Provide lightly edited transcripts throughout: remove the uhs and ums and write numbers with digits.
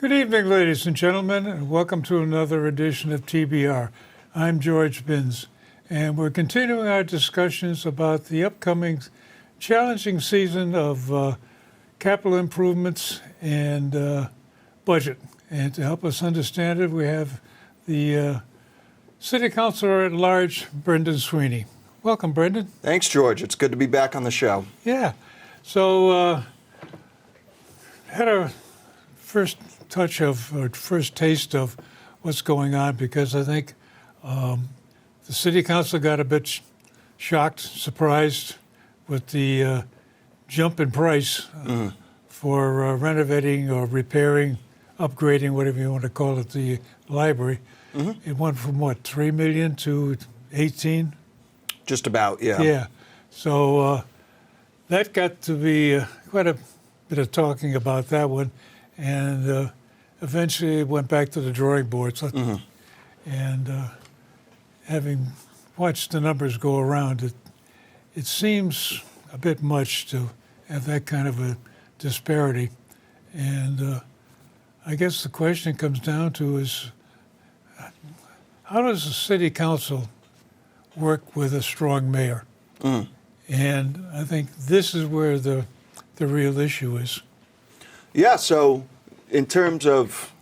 Good evening, ladies and gentlemen, and welcome to another edition of TBR. I'm George Binns, and we're continuing our discussions about the upcoming challenging season of capital improvements and budget. And to help us understand it, we have the City Councilor at Large, Brendan Sweeney. Welcome, Brendan. Thanks, George. It's good to be back on the show. Yeah. So, had a first taste of what's going on, because I think the City Council got a bit shocked, surprised with the jump in price for renovating or repairing, upgrading, whatever you want to call it, the library. It went from what, $3 million to 18? Just about, yeah. Yeah. So that got to be quite a bit of talking about that one, and eventually it went back to the drawing board. So, and having watched the numbers go around, it seems a bit much to have that kind of a disparity. And I guess the question comes down to is, how does the City Council work with a strong mayor? And I think this is where the real issue is. Yeah, so in terms of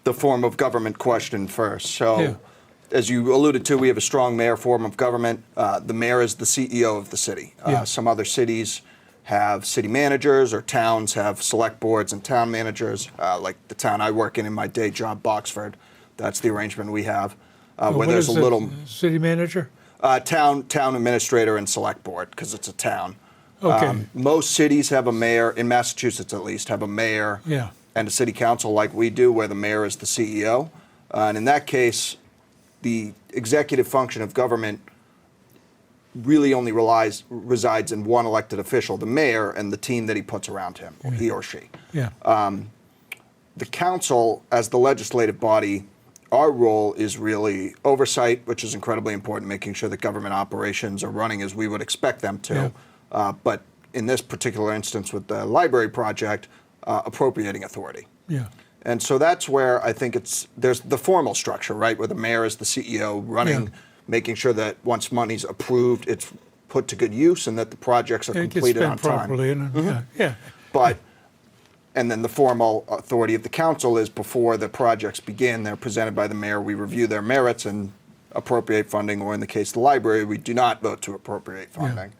the form of government question first. So as you alluded to, we have a strong mayor form of government. The mayor is the CEO of the city. Some other cities have city managers, or towns have select boards and town managers, like the town I work in my day job, Boxford. That's the arrangement we have. Where there's a little city manager? Town administrator and select board, because it's a town. Okay. Most cities have a mayor, in Massachusetts at least, have a mayor and a city council like we do, where the mayor is the CEO. And in that case, the executive function of government really only resides in one elected official, the mayor, and the team that he puts around him, or he or she. The council, as the legislative body, our role is really oversight, which is incredibly important, making sure that government operations are running as we would expect them to. But in this particular instance with the library project, appropriating authority. And so that's where I think there's the formal structure, right, where the mayor is the CEO running, making sure that once money's approved, it's put to good use and that the projects are completed on time. Properly. But and then the formal authority of the council is before the projects begin, they're presented by the mayor, we review their merits and appropriate funding, or in the case of the library, we do not vote to appropriate funding.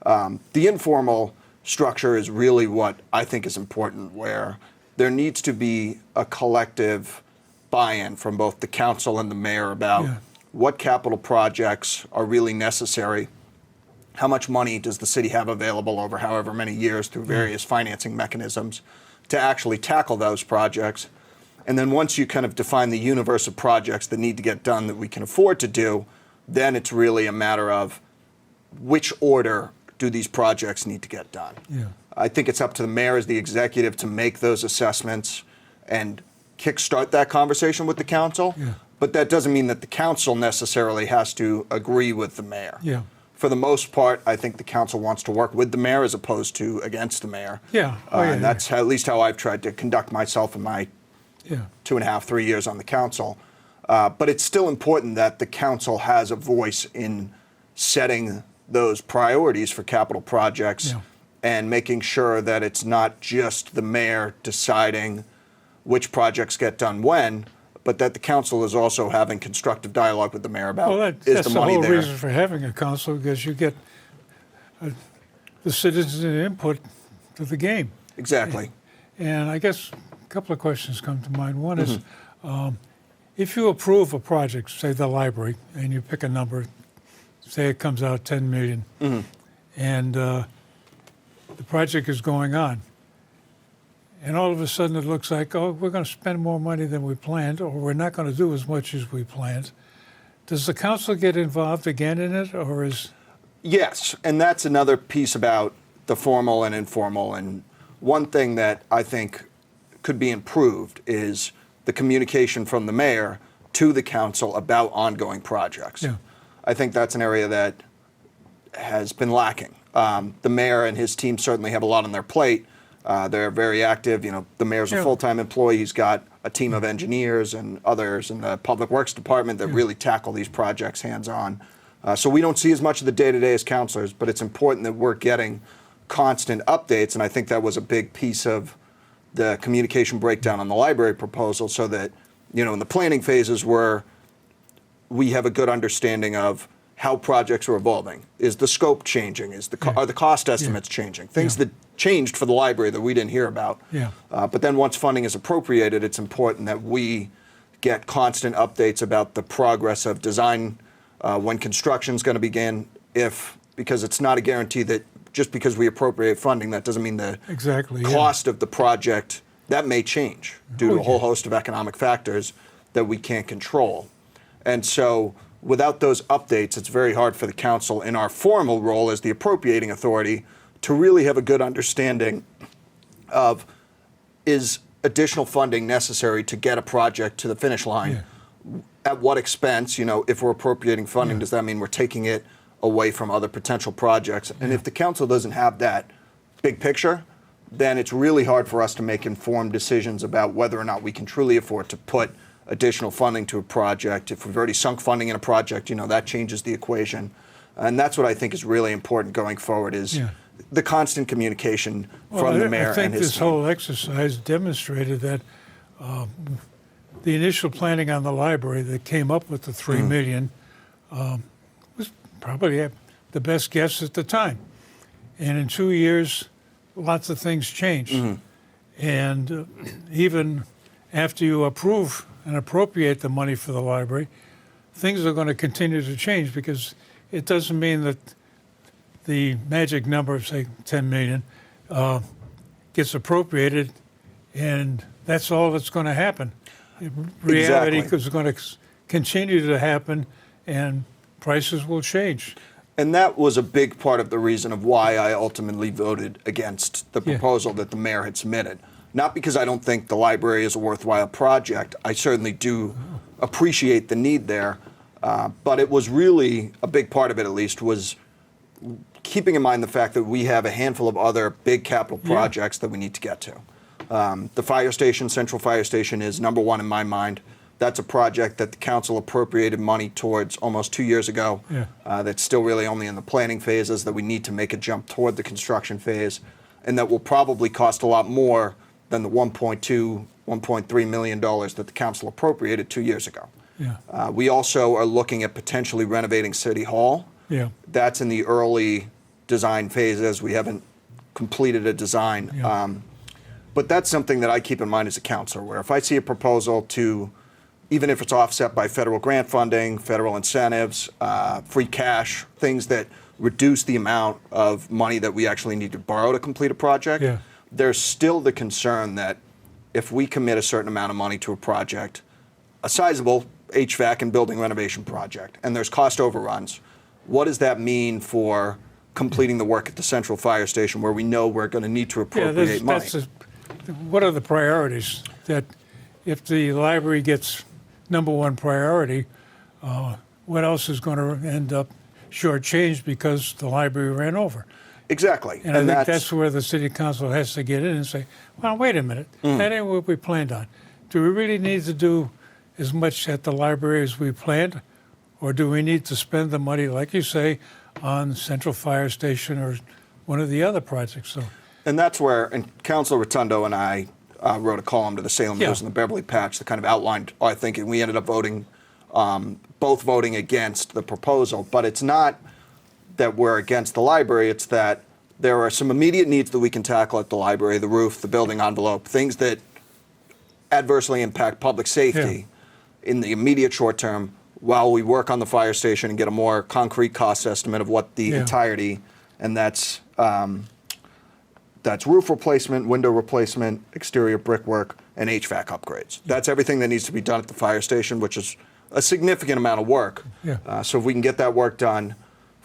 The informal structure is really what I think is important, where there needs to be a collective buy-in from both the council and the mayor about what capital projects are really necessary, how much money does the city have available over however many years through various financing mechanisms to actually tackle those projects. And then once you kind of define the universe of projects that need to get done that we can afford to do, then it's really a matter of which order do these projects need to get done. I think it's up to the mayor as the executive to make those assessments and kickstart that conversation with the council. But that doesn't mean that the council necessarily has to agree with the mayor. For the most part, I think the council wants to work with the mayor as opposed to against the mayor. And that's at least how I've tried to conduct myself in my 2.5, 3 years on the council. But it's still important that the council has a voice in setting those priorities for capital projects and making sure that it's not just the mayor deciding which projects get done when, but that the council is also having constructive dialogue with the mayor about is the money there. That's the whole reason for having a council, because you get the citizens' input to the game. Exactly. And I guess a couple of questions come to mind. One is, if you approve a project, say the library, and you pick a number, say it comes out 10 million, and the project is going on, and all of a sudden it looks like, oh, we're going to spend more money than we planned, or we're not going to do as much as we planned. Does the council get involved again in it, or is... Yes, and that's another piece about the formal and informal. And one thing that I think could be improved is the communication from the mayor to the council about ongoing projects. I think that's an area that has been lacking. The mayor and his team certainly have a lot on their plate, They're very active. You know, the mayor's a Yeah. full-time employee. He's got a team of engineers and others in the Public Works Department that really tackle these projects hands-on. So we don't see as much of the day-to-day as councilors, but it's important that we're getting constant updates, and I think that was a big piece of the communication breakdown on the library proposal, so that, you know, in the planning phases we have a good understanding of how projects are evolving. Is the scope changing? Are the cost estimates changing? Things that changed for the library that we didn't hear about. Yeah. But then once funding is appropriated, it's important that we get constant updates about the progress of design, when construction is going to begin, because it's not a guarantee that just because we appropriate funding, that doesn't mean the cost of the project, that may change due to a whole host of economic factors that we can't control. And so without those updates, it's very hard for the council in our formal role as the appropriating authority to really have a good understanding of, is additional funding necessary to get a project to the finish line? At what expense? You know, if we're appropriating funding, does that mean we're taking it away from other potential projects? And if the council doesn't have that big picture, then it's really hard for us to make informed decisions about whether or not we can truly afford to put additional funding to a project. If we've already sunk funding in a project, you know, that changes the equation. And that's what I think is really important going forward, is the constant communication from the mayor and his team. I think this whole exercise demonstrated that the initial planning on the library that came up with the $3 million was probably the best guess at the time. And in 2 years, lots of things changed. And even after you approve and appropriate the money for the library, things are going to continue to change, because it doesn't mean that the magic number of, say, 10 million gets appropriated and that's all that's going to happen. Reality is going to continue to happen, and prices will change. And that was a big part of the reason of why I ultimately voted against the proposal that the mayor had submitted. Not because I don't think the library is a worthwhile project. I certainly do appreciate the need there. But it was really, a big part of it at least, was keeping in mind the fact that we have a handful of other big capital projects that we need to get to. The fire station, Central Fire Station, is number one in my mind. That's a project that the council appropriated money towards almost 2 years ago. That's still really only in the planning phases, that we need to make a jump toward the construction phase, and that will probably cost a lot more than the $1.3 million that the council appropriated 2 years ago. We also are looking at potentially renovating City Hall. That's in the early design phases. We haven't completed a design. But that's something that I keep in mind as a councilor, where if I see a proposal to, even if it's offset by federal grant funding, federal incentives, free cash, things that reduce the amount of money that we actually need to borrow to complete a project, there's still the concern that if we commit a certain amount of money to a project, a sizable HVAC and building renovation project, and there's cost overruns, what does that mean for completing the work at the Central Fire Station, where we know we're going to need to appropriate money? What are the priorities? That if the library gets number one priority, what else is going to end up shortchanged because the library ran over? Exactly. And I think that's where the city council has to get in and say, well, wait a minute, that ain't what we planned on. Do we really need to do as much at the library as we planned? Or do we need to spend the money, like you say, on Central Fire Station or one of the other projects? So. And that's where, and Councilor Rotundo and I wrote a column to the Salem News and the Beverly Patch that kind of outlined our thinking. We ended up voting, both voting against the proposal. But it's not that we're against the library, it's that there are some immediate needs that we can tackle at the library: the roof, the building envelope, things that adversely impact public safety in the immediate short term, while we work on the fire station and get a more concrete cost estimate of what the entirety, and that's roof replacement, window replacement, exterior brickwork, and HVAC upgrades. That's everything that needs to be done at the fire station, which is a significant amount of work. So if we can get that work done,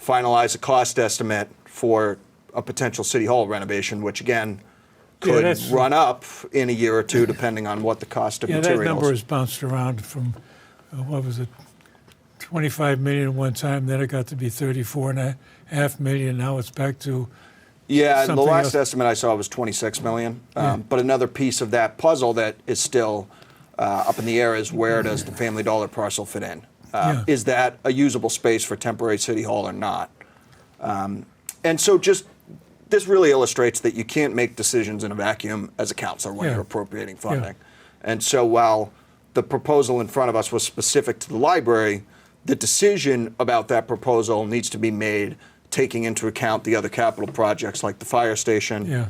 finalize a cost estimate for a potential City Hall renovation, which again could run up in a year or two depending on what the cost of materials. That number has bounced around from, what was it, 25 million one time, then it got to be 34.5 million. Now it's back to Yeah, the something last else. estimate I saw was 26 million. Yeah. But another piece of that puzzle that is still up in the air is where does the Family Dollar parcel fit in? Yeah. Is that a usable space for temporary city hall or not? And so just this really illustrates that you can't make decisions in a vacuum as a councilor when Yeah. you're appropriating funding. And so while the proposal in front of us was specific to the library, the decision about that proposal needs to be made taking into account the other capital projects like the fire station,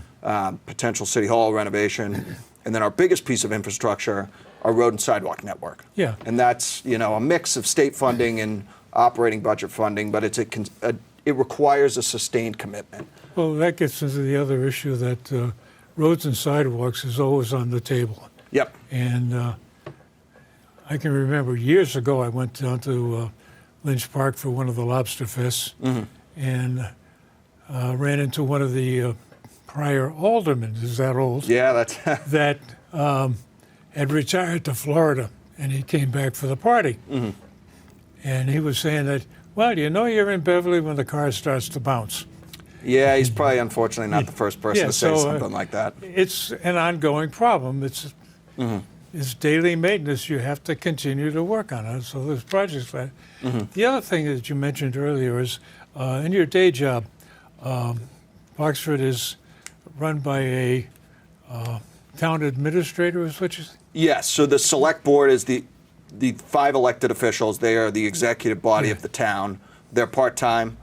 potential city hall renovation, and then our biggest piece of infrastructure, our road and sidewalk network. Yeah. And that's, you know, a mix of state funding and operating budget funding, but it requires a sustained commitment. Well, that gets into the other issue that roads and sidewalks is always on the table. Yep. And I can remember years ago I went down to Lynch Park for one of the lobster fests and ran into one of the prior aldermen, is that old, Yeah, that's that had retired to Florida, and he came back for the party. And he was saying that, well, you know you're in Beverly when the car starts to bounce. yeah. He's probably unfortunately not the first person Yeah, to say so, something like that. It's an ongoing problem. It's daily maintenance. You have to continue to work on it. So there's projects like that. The other thing that you mentioned earlier is in your day job, Boxford is run by a town administrator, is what you say? Yes. So the select board is the 5 elected officials. They are the executive body of the town. They're part-time.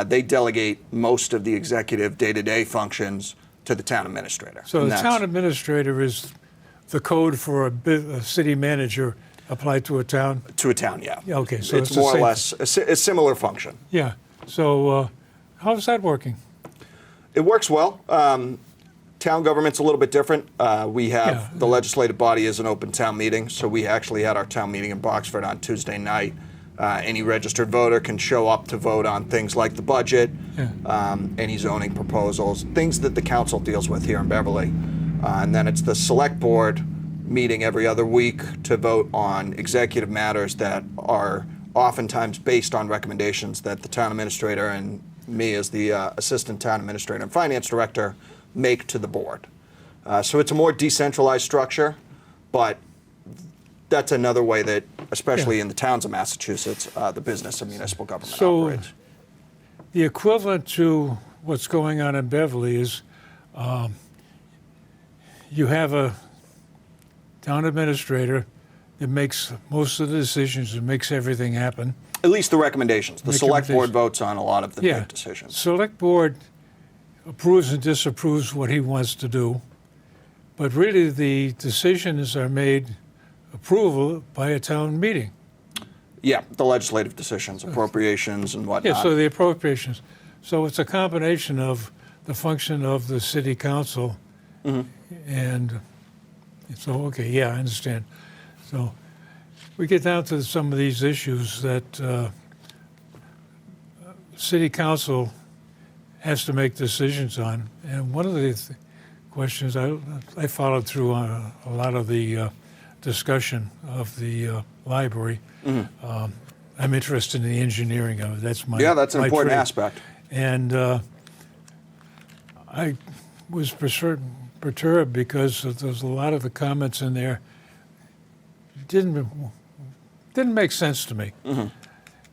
They delegate most of the executive day-to-day functions to the town administrator. So And the that's- town administrator is the code for a city manager applied to a town? to a town, yeah. Yeah, okay, so it's it's the more or same- less a similar function. Yeah. So how's that working? It works well. Town government's a little bit different. We have Yeah. the legislative body is an open town meeting, so we actually had our town meeting in Boxford on Tuesday night. Any registered voter can show up to vote on things like the budget, any zoning proposals, things that the council deals with here in Beverly. And then it's the select board meeting every other week to vote on executive matters that are oftentimes based on recommendations that the town administrator and me as the assistant town administrator and finance director make to the board. So it's a more decentralized structure, but that's another way that, especially in the towns of Massachusetts, the business of municipal government So operates. the equivalent to what's going on in Beverly is you have a town administrator that makes most of the decisions and makes everything happen. At least the recommendations. The select board Recommendations. votes on a lot of the Yeah. big decisions. Select board approves and disapproves what he wants to do, but really the decisions are made approval by a town meeting. Yeah, the legislative decisions, appropriations and whatnot. Yeah, so the appropriations. So it's a combination of the function of the city council and so, okay, yeah, I understand. So we get down to some of these issues that city council has to make decisions on. And one of the questions, I followed through on a lot of the discussion of the library. I'm interested in the engineering of it. That's my Yeah, that's an my important trade. aspect. And I was perturbed because there's a lot of the comments in there didn't make sense to me.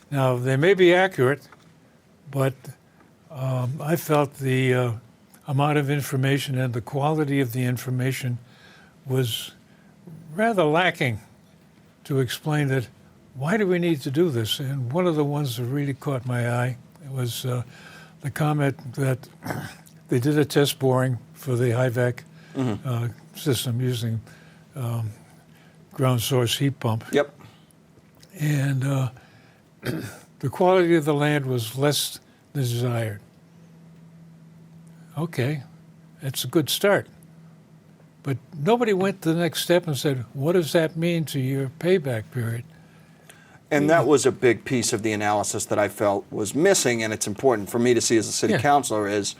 Now, they may be accurate, but I felt the amount of information and the quality of the information was rather lacking to explain that why do we need to do this? And one of the ones that really caught my eye was the comment that they did a test boring for the HIVAC system using ground source heat pump. Yep. And the quality of the land was less than desired. Okay, that's a good start. But nobody went to the next step and said, what does that mean to your payback period? And that was a big piece of the analysis that I felt was missing, and it's important for me to see as a city Yeah. councilor is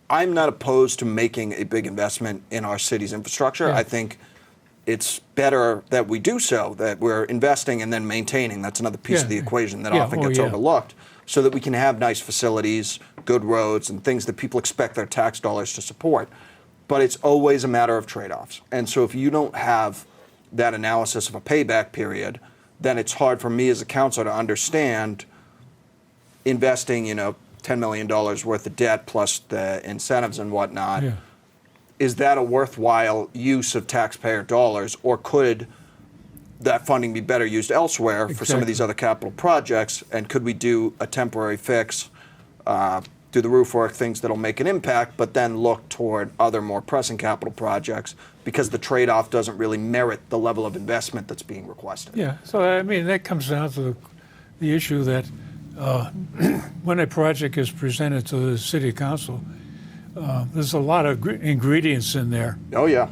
I'm not opposed to making a big investment in our city's infrastructure. Yeah. I think it's better that we do so, that we're investing and then maintaining. That's another piece of the Yeah. equation that Yeah. often Oh, gets yeah. overlooked. so that we can have nice facilities, good roads, and things that people expect their tax dollars to support. But it's always a matter of trade-offs. And so if you don't have that analysis of a payback period, then it's hard for me as a counselor to understand investing, $10 million worth of debt plus the incentives and whatnot. Yeah. Is that a worthwhile use of taxpayer dollars, or could that funding be better used elsewhere for some of these other capital projects? And could we do a temporary fix, do the roof work, things that'll make an impact, but then look toward other more pressing capital projects because the trade-off doesn't really merit the level of investment that's being requested? Yeah, so I mean, that comes down to the issue that when a project is presented to the city council, there's a lot of ingredients in there, Oh, yeah.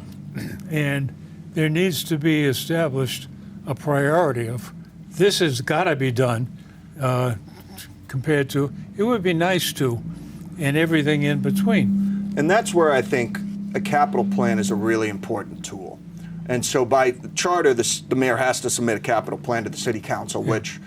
and there needs to be established a priority of this has got to be done compared to it would be nice to, and everything in between. And that's where I think a capital plan is a really important tool. And so by the charter, the mayor has to submit a capital plan to the city council, which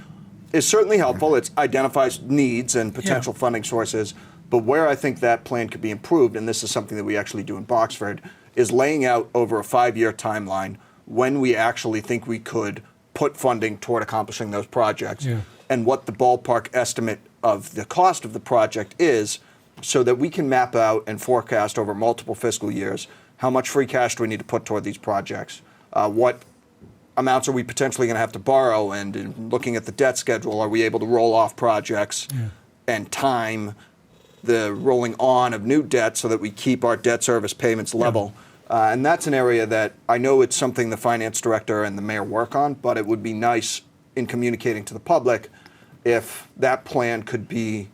is certainly helpful. It identifies needs and potential funding sources. But where I think that plan could be improved, and this is something that we actually do in Boxford, is laying out over a 5-year timeline when we actually think we could put funding toward accomplishing those projects and what the ballpark estimate of the cost of the project is, so that we can map out and forecast over multiple fiscal years how much free cash do we need to put toward these projects, what amounts are we potentially going to have to borrow, and in looking at the debt schedule, are we able to roll off projects and time the rolling on of new debt so that we keep our debt service payments level. And that's an area that I know it's something the finance director and the mayor work on, but it would be nice in communicating to the public if that plan could be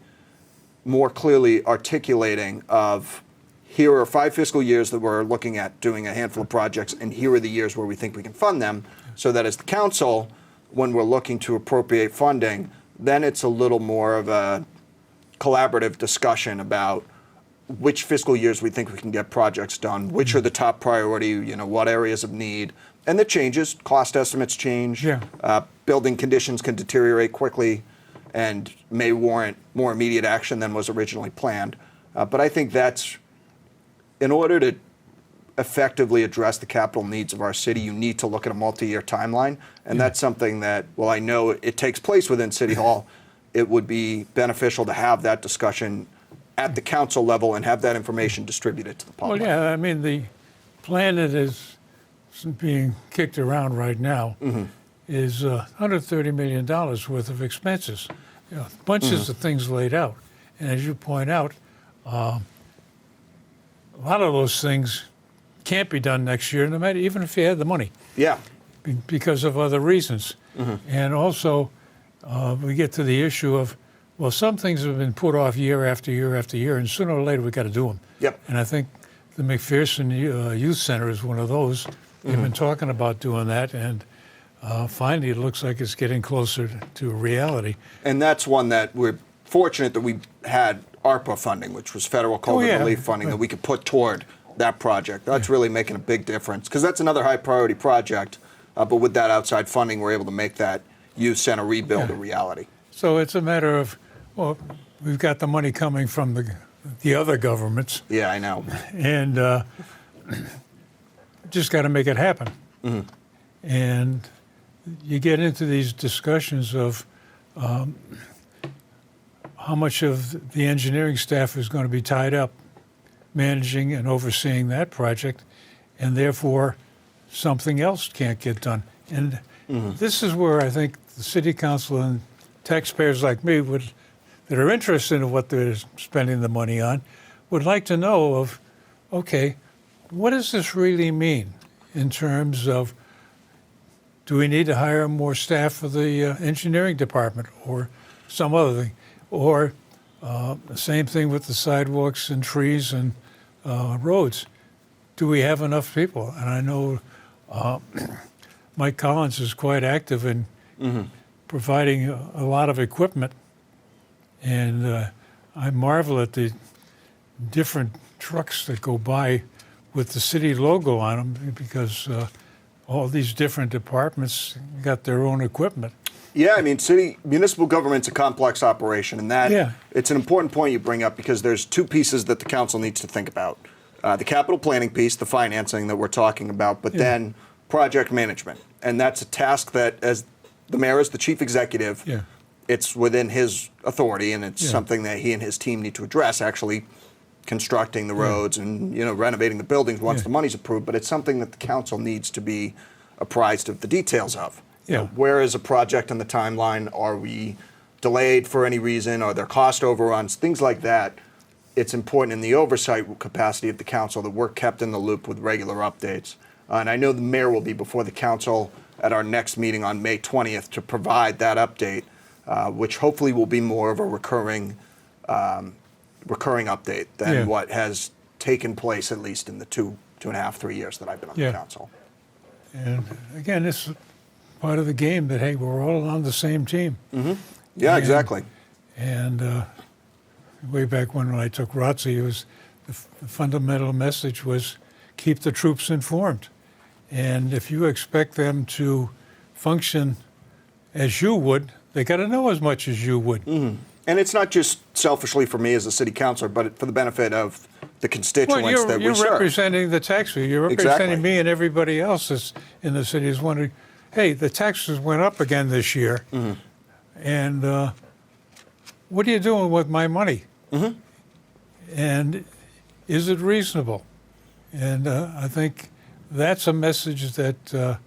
more clearly articulating of here are 5 fiscal years that we're looking at doing a handful of projects, and here are the years where we think we can fund them, so that as the council, when we're looking to appropriate funding, then it's a little more of a collaborative discussion about which fiscal years we think we can get projects done, which are the top priority, what areas of need. And it changes, cost estimates change, building conditions can deteriorate quickly and may warrant more immediate action than was originally planned. But I think that's, in order to effectively address the capital needs of our city, you need to look at a multi-year timeline. And that's something that, while I know it takes place within City Hall, it would be beneficial to have that discussion at the council level and have that information distributed to the public. Well, yeah, I mean, the plan that is being kicked around right now is $130 million worth of expenses. Bunches of things laid out. And as you point out, a lot of those things can't be done next year, no matter, even if you had the money. Yeah. Because of other reasons. And also, we get to the issue of, well, some things have been put off year after year after year, and sooner or later we got to do them. Yep. And I think the McPherson Youth Center is one of those. They've been talking about doing that, and finally it looks like it's getting closer to reality. And that's one that we're fortunate that we had ARPA funding, which was federal COVID relief funding that we could put toward that project. That's really making a big difference, because that's another high priority project. But with that outside funding, we're able to make that youth center rebuild a reality. So it's a matter of, well, we've got the money coming from the other governments. Yeah, I know. And just got to make it happen. And you get into these discussions of how much of the engineering staff is going to be tied up managing and overseeing that project, and therefore something else can't get done. And this is where I think the city council and taxpayers like me that are interested in what they're spending the money on would like to know of, okay, what does this really mean in terms of, do we need to hire more staff for the engineering department or some other thing? Or the same thing with the sidewalks and trees and roads. Do we have enough people? And I know Mike Collins is quite active in providing a lot of equipment. And I marvel at the different trucks that go by with the city logo on them, because all these different departments got their own equipment. Yeah, I mean, municipal government's a complex operation, and that it's an important point you bring up because there's two pieces that the council needs to think about. The capital planning piece, the financing that we're talking about, but then project management. And that's a task that, as the mayor is the chief executive, it's within his authority, and it's something that he and his team need to address, actually constructing the roads and renovating the buildings once the money's approved. But it's something that the council needs to be apprised of the details of. Where is a project on the timeline? Are we delayed for any reason? Are there cost overruns? Things like that. It's important in the oversight capacity of the council that we're kept in the loop with regular updates. And I know the mayor will be before the council at our next meeting on May 20th to provide that update, which hopefully will be more of a recurring update than what has taken place, at least in the two and a half, 3 years that I've been on the council. And again, this is part of the game that, hey, we're all on the same team. Yeah, exactly. And way back when I took ROTC, it was the fundamental message was keep the troops informed. And if you expect them to function as you would, they got to know as much as you would. And it's not just selfishly for me as a city councilor, but for the benefit of the constituents that we serve. You're representing the taxpayer. You're representing me and everybody else in the city is wondering, hey, the taxes went up again this year, and what are you doing with my money? And is it reasonable? And I think that's a message that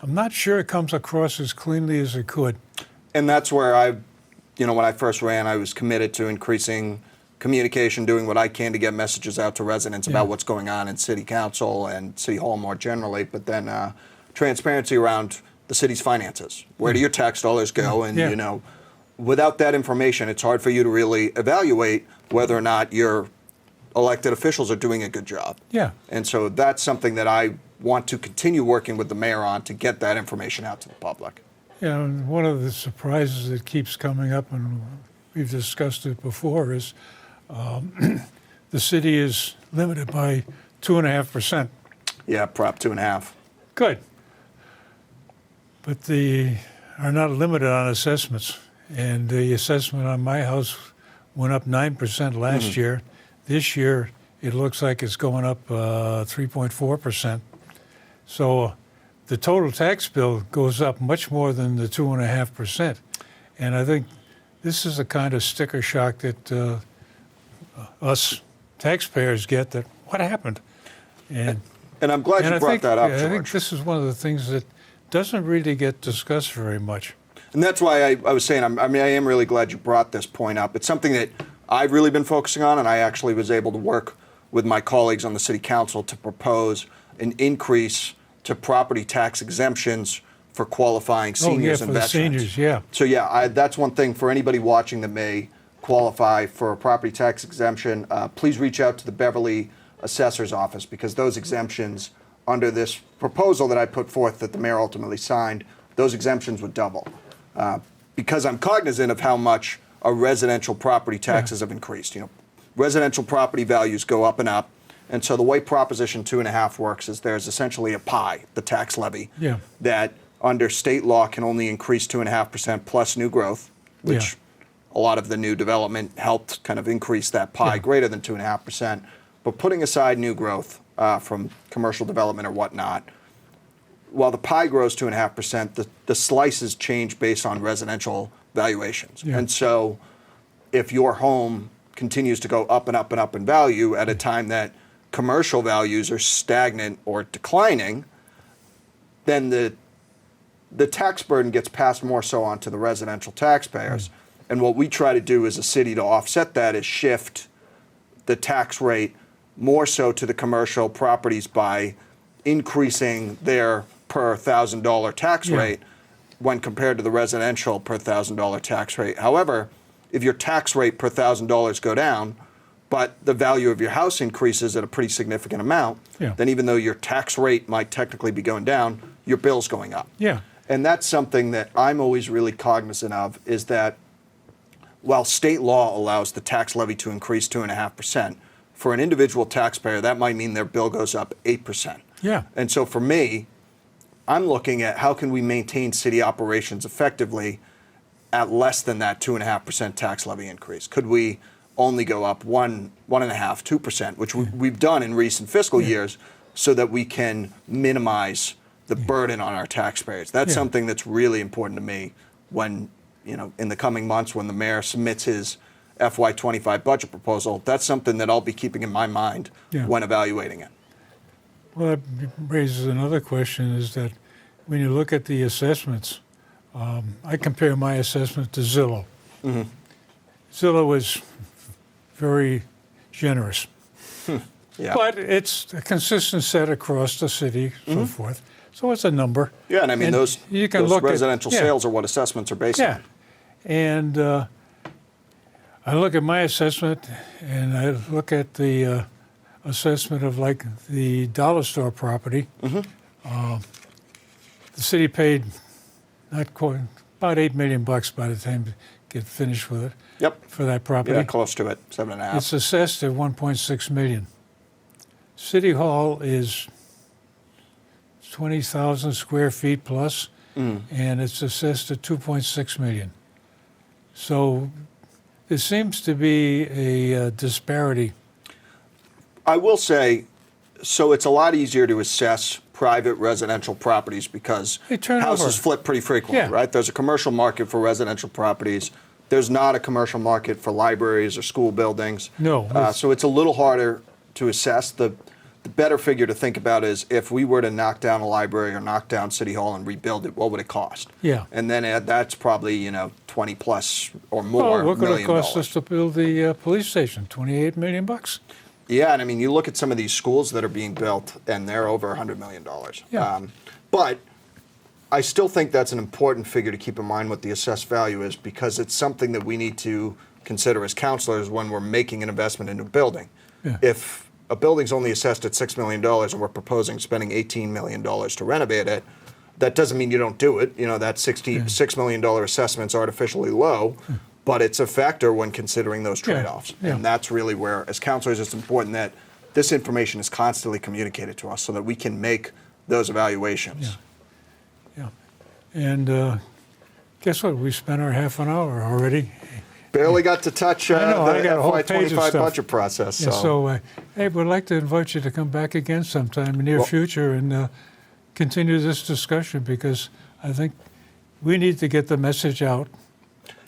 I'm not sure it comes across as cleanly as it could. And that's where when I first ran, I was committed to increasing communication, doing what I can to get messages out to residents about what's going on in city council and city hall more generally, but then transparency around the city's finances. Where do your tax dollars go? And, without that information, it's hard for you to really evaluate whether or not your elected officials are doing a good job. And so that's something that I want to continue working with the mayor on to get that information out to the public. And one of the surprises that keeps coming up, and we've discussed it before, is the city is limited by 2.5%. Yeah, Prop 2.5. Good. But they are not limited on assessments. And the assessment on my house went up 9% last year. This year, it looks like it's going up 3.4%. So the total tax bill goes up much more than the 2.5%. And I think this is the kind of sticker shock that us taxpayers get, that what happened? And I'm glad you brought that up, George. I think this is one of the things that doesn't really get discussed very much. And that's why I was saying, I am really glad you brought this point up. It's something that I've really been focusing on, and I actually was able to work with my colleagues on the city council to propose an increase to property tax exemptions for qualifying seniors and veterans. Seniors, So that's one thing for anybody watching that may qualify for a property tax exemption. Please reach out to the Beverly Assessor's Office, because those exemptions under this proposal that I put forth that the mayor ultimately signed, those exemptions would double. Because I'm cognizant of how much our residential property taxes have increased. Residential property values go up and up. And so the way Proposition 2.5 works is there's essentially a pie, the tax levy, that under state law can only increase 2.5% plus new growth, which a lot of the new development helped kind of increase that pie greater than 2.5%. But putting aside new growth from commercial development or whatnot, while the pie grows 2.5%, the slices change based on residential valuations. And so if your home continues to go up and up and up in value at a time that commercial values are stagnant or declining, then the tax burden gets passed more so onto the residential taxpayers. And what we try to do as a city to offset that is shift the tax rate more so to the commercial properties by increasing their per $1,000 tax rate when compared to the residential per $1,000 tax rate. However, if your tax rate per $1,000 go down, but the value of your house increases at a pretty significant amount, then even though your tax rate might technically be going down, your bill's going up. And that's something that I'm always really cognizant of, is that while state law allows the tax levy to increase 2.5%, for an individual taxpayer, that might mean their bill goes up 8%. And so for me, I'm looking at how can we maintain city operations effectively at less than that 2.5% tax levy increase? Could we only go up 1.5%, 2%, which we've done in recent fiscal years, so that we can minimize the burden on our taxpayers? That's something that's really important to me when, in the coming months when the mayor submits his FY25 budget proposal. That's something that I'll be keeping in my mind when evaluating it. Well, that raises another question, is that when you look at the assessments, I compare my assessment to Zillow. Mm-hmm. Zillow was very generous. Yeah. But it's a consistent set across the city, so forth. So it's a number. Yeah, and I mean, those look residential sales are what assessments are based on. And I look at my assessment, and I look at the assessment of, like, the dollar store property. The city paid not quite, about $8 million by the time you get finished with it. Yep. For that property. Yeah, close to it, 7.5. It's assessed at $1.6 million. City Hall is 20,000 square feet plus, and it's assessed at $2.6 million. So there seems to be a disparity. I will say, so it's a lot easier to assess private residential properties because They turn houses over. flip pretty frequently, right? There's a commercial market for residential properties. There's not a commercial market for libraries or school buildings. No. So it's a little harder to assess. The better figure to think about is if we were to knock down a library or knock down City Hall and rebuild it, what would it cost? Yeah. And then that's probably 20 plus or more Well, what could it million cost dollars. us to build the police station? $28 million? Yeah, and I mean, you look at some of these schools that are being built, and they're over $100 million. Yeah. But I still think that's an important figure to keep in mind what the assessed value is, because it's something that we need to consider as counselors when we're making an investment in a building. Yeah. If a building's only assessed at $6 million and we're proposing spending $18 million to renovate it, that doesn't mean you don't do it. That $6 million assessment's artificially low. But it's a factor when considering those trade-offs. Yeah. And that's really where, as counselors, it's important that this information is constantly communicated to us so that we can make those evaluations. Yeah. And guess what? We spent our half an hour already. Barely got to touch I know, I the got a whole page of FY25 stuff. budget process. Yeah, so, hey, we'd like to invite you to come back again sometime in the near future and continue this discussion, because I think we need to get the message out.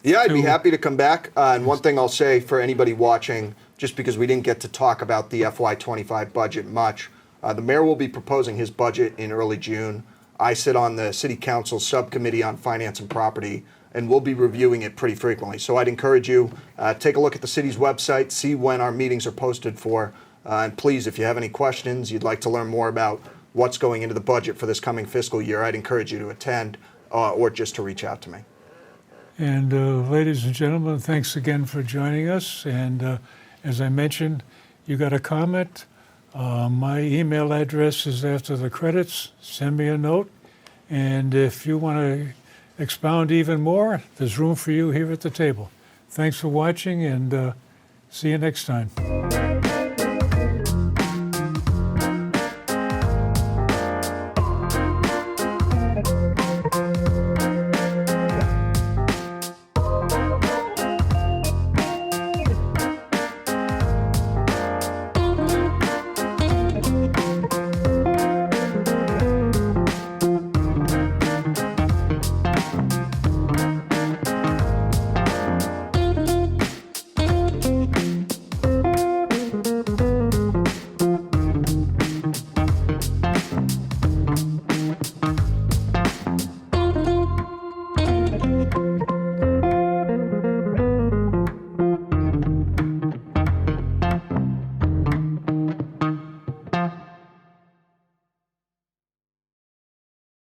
Yeah, I'd be happy to come back. And one thing I'll say for anybody watching, just because we didn't get to talk about the FY25 budget much, the mayor will be proposing his budget in early June. I sit on the City Council Subcommittee on Finance and Property, and we'll be reviewing it pretty frequently. So I'd encourage you, take a look at the city's website, see when our meetings are posted for, and please, if you have any questions, you'd like to learn more about what's going into the budget for this coming fiscal year, I'd encourage you to attend or just to reach out to me. And ladies and gentlemen, thanks again for joining us. And as I mentioned, you got a comment, my email address is after the credits. Send me a note. And if you want to expound even more, there's room for you here at the table. Thanks for watching, and see you next time.